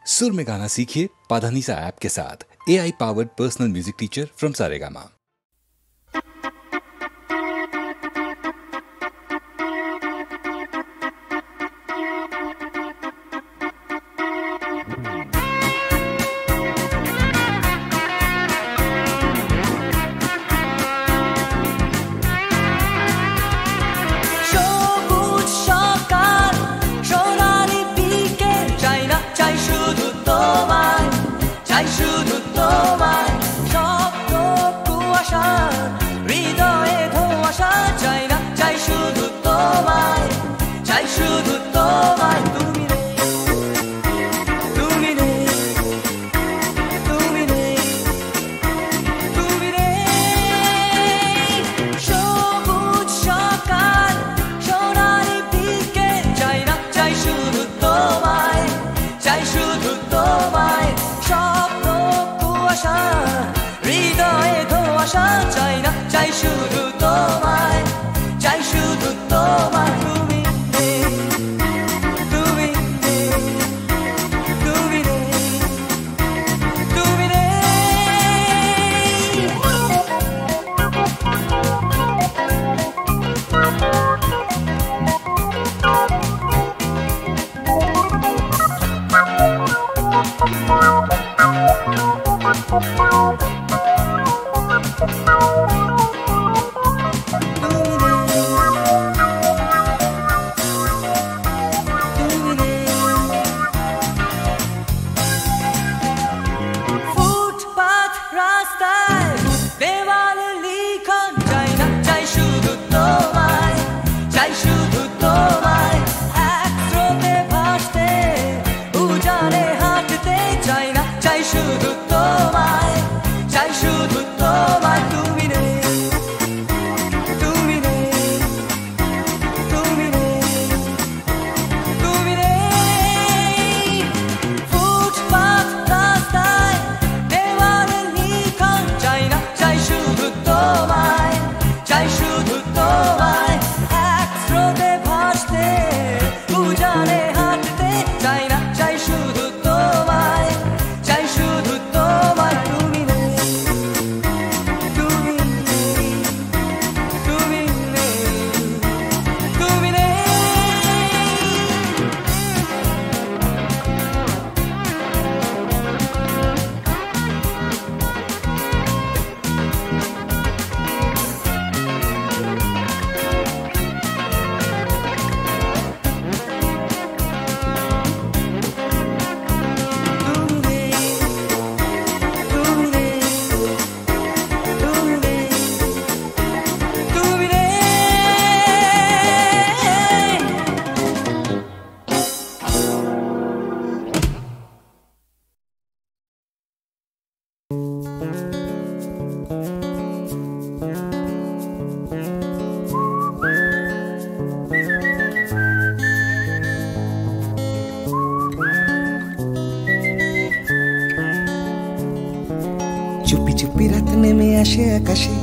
सुर में गाना सीखिए पाधानीसा ऐप के साथ। AI powered personal music teacher from Saregama. চুপি চুপি রাত নেমে আসে আকাশে,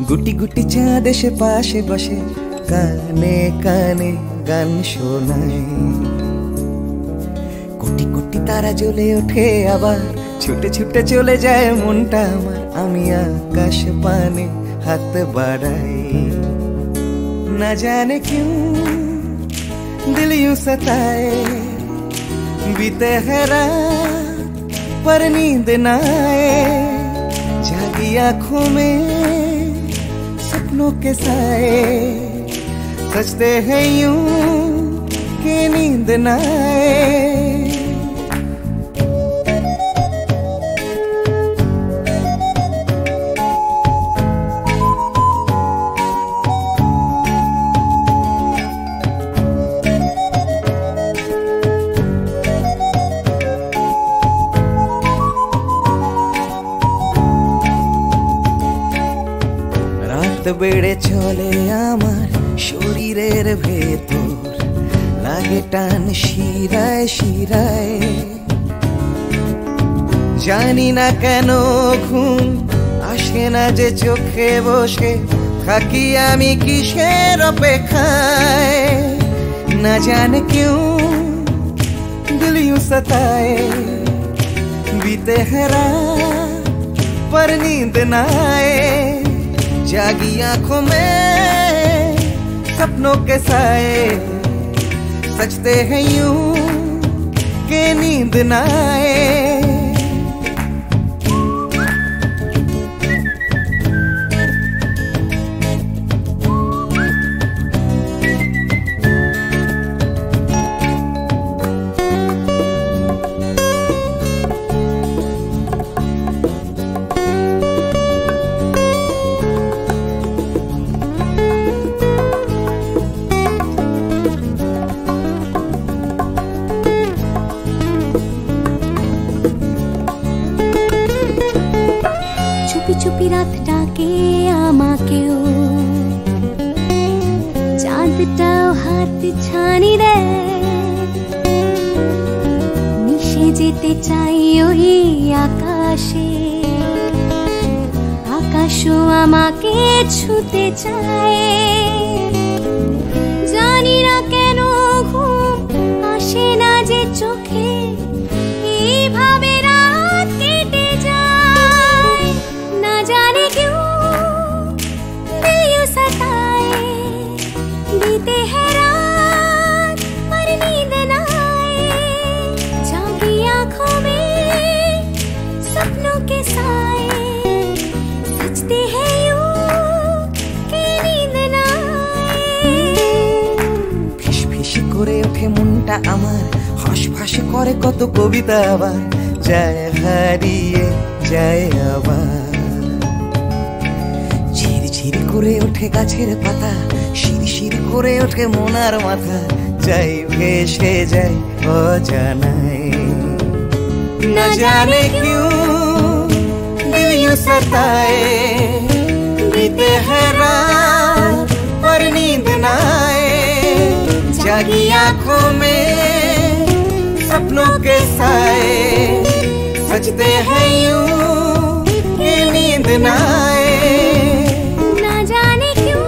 গুটি গুটি চাঁদ এসে পাশে বসে, কানে কানে গান শোনায়। কোটি কোটি তারা জ্বলে ওঠে আবার, ছুটে ছুটে চলে যায় মনটা আমার। আমি আকাশ পানে হাত বাড়াই, না জানে क्यों दिल यूं सताए। बीते है रात पर नींद न आए, जागी आँखों में सपनों के साए। सजते हैं यूं कि नींद न आए। বেড়ে চলে আমার শরীরের ভেতর, লাগে টান শিরায় শিরায়। জানি না কেন ঘুম আসে না যে চোখে বসে থাকি আমি কিসের অপেক্ষায়। ना जाने क्यों दिल यूं सताए। बीते हैं रात पर नींद न आए, जागी आंखों में सपनों के साए, सजते हैं यूं के नींद न आए। চুপি রাত ডাকে আমাকেও, চাঁদটাও হাত ছানি দেয়, মিশে যেতে চাই ওই আকাশে, আকাশও আমাকে ছুতে চায়। জানি না কেন ঘুম আসে না যে চোখে, এইভাবে রাত কেটে যায়। না জানে क्यों दिल यूं सताए, बीते हैं रात पर नींद न आए, जागी आंखों में सपनों के साए, सजते हैं यूं कि नींद न आए। ফিস ফিস করে ওঠে মনটা আমার, হাঁসফাঁস করে কত কবিতা, আবার যায় হারিয়ে যায় আবার। ঝিরঝির করে ওঠে গাছের পাতা, শিরশির করে ওঠে মনার মাথা, যাই ভেসে যায় অজানায়। না জানে क्यों दिल यूं सताए, बीते हैं रात पर नींद न आए, जागी आंखों में सपनों के साए, सजते हैं यूं कि नींद न आए। ना जाने क्यों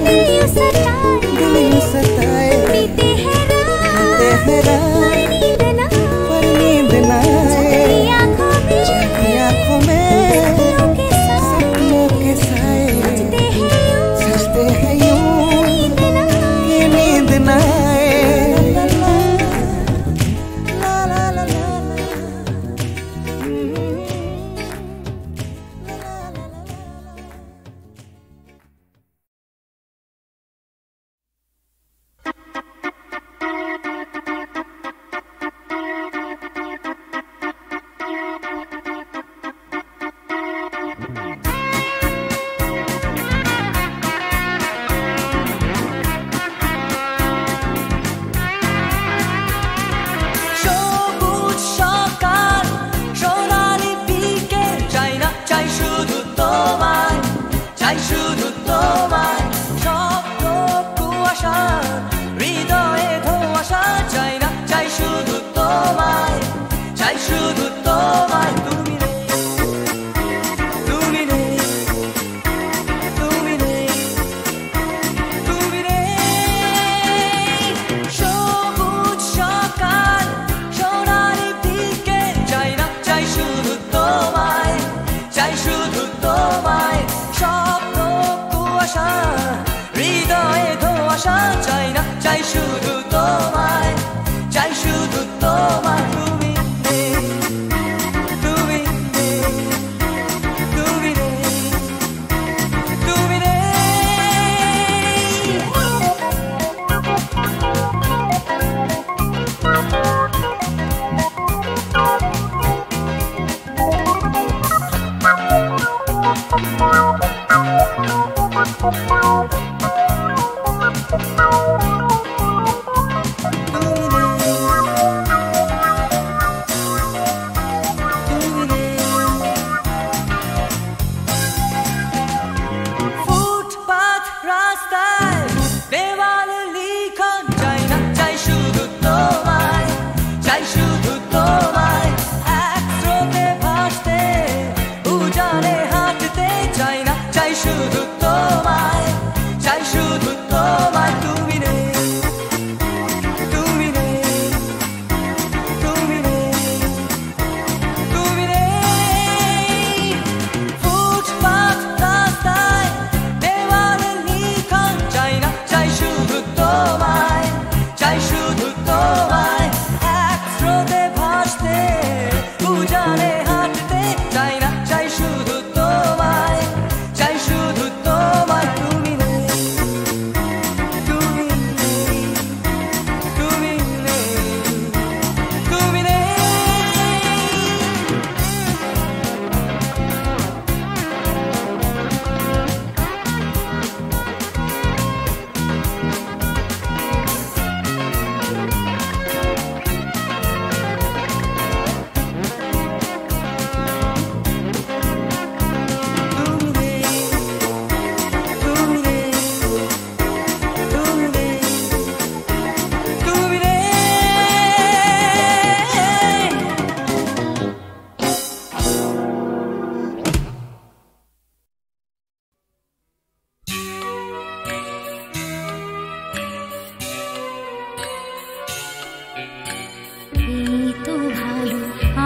दिल यूं सताए, बीते हैं रात पर नींद न आए, जागी आंखों में सपनों के साए, सजते हैं यूं कि नींद न आए। ला ला ला ला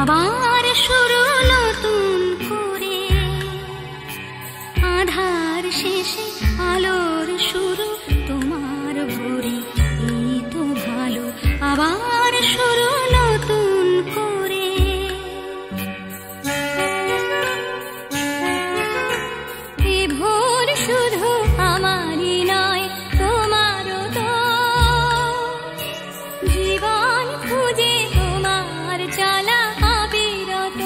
আবার শুরু নতুন করে, আধার শেষে আলোর শুরু তোমার ভোরে, এই তো ভালো আবার শুরু নতুন করে। এ ভোর শুধু আমারই নয় তোমারও তো, জীবন খুঁজে তোমার চলা অবিরত।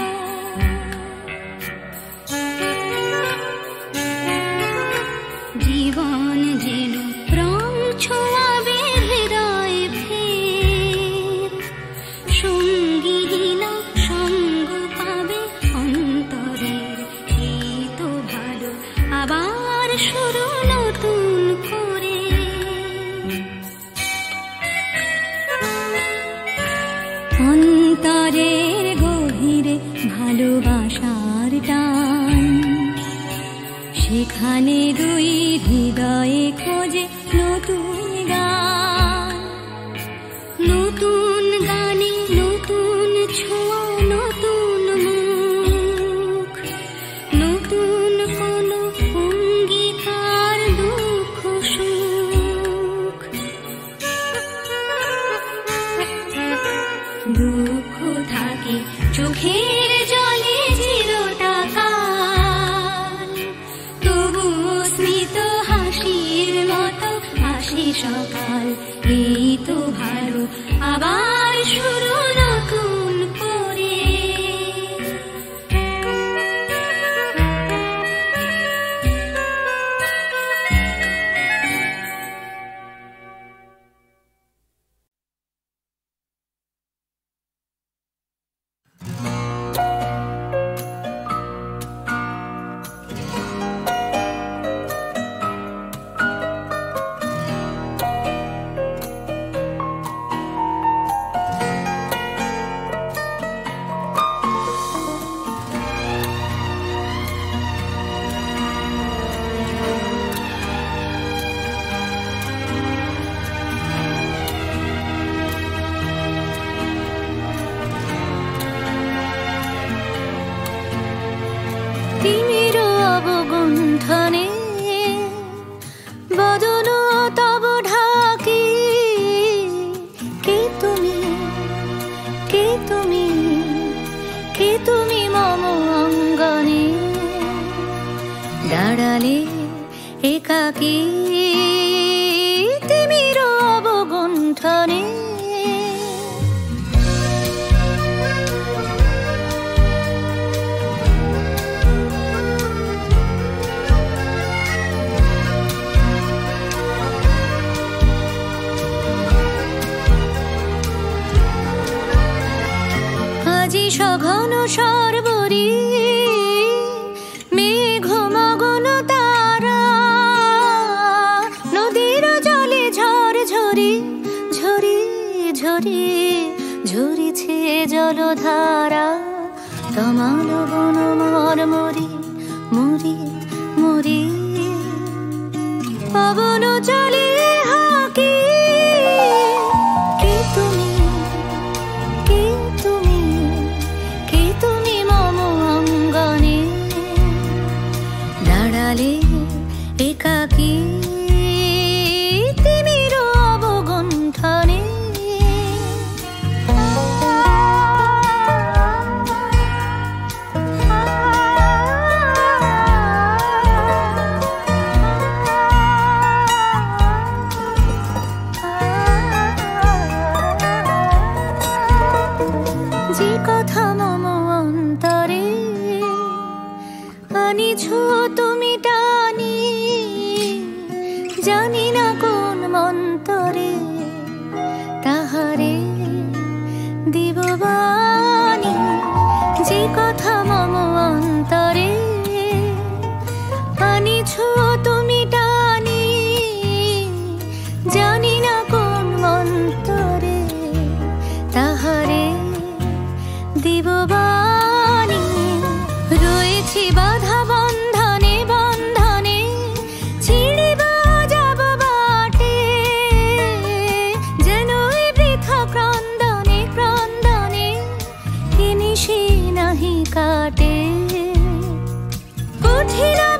জীবন যেন রং ছোঁয়াবে হৃদয় ফের, সঙ্গীহীন সঙ্গ পাবে অন্তরের, এই তো ভালো আবার শুরু নতুন করে। অন্তরের গভীরে ভালোবাসার টান, সেখানে দুই হৃদয়ে খোঁজে নতুন গান। নতুন গানে নতুন ছোঁয়া, নতুন মুখ, নতুন কোনো অঙ্গীকার, দুঃখ সুখ। দুঃখ থাকে চোখের জলে চিরটা কাল, তবুও স্মিত হাসির মতো হাসি সকাল, এই তো ভালো আবার শুরু নতুন করে। তিমির অবগুণ্ঠনে বদন তব ঢাকি, কে তুমি, কে তুমি, কে তুমি মম অঙ্গনে দাঁড়ালে একাকী। তিমির অবগুণ্ঠনে আজি সঘন সর্বরী মেঘ মগন তারা, নদীর জলে ঝড় ঝরি ঝরি ঝরি ঝরিছে জলধারা। তমাল বন মরমরি মরি মরি, পবন চলে হাকি। কে তুমি, কে তুমি, কে তুমি মম অঙ্গনে দাঁড়ালে একাকী। তিমির অবগুণ্ঠনে যে কথা মম অন্তরে আনিছ তুমি টানি, জানি না কোন মন্তরে তাহারে দিব বাণী। যে কথা মম অন্তরে আনিছ তুমি টানি, জানি না কোন মন্তরে তাহারে দিব বাণী। রয়েছি বাধা বন্ধনে বন্ধনে, ছিড়িব যাব বাটে, যেন বৃথা ক্রন্দনে ক্রন্দনে। কে নিশি কাটে কঠিন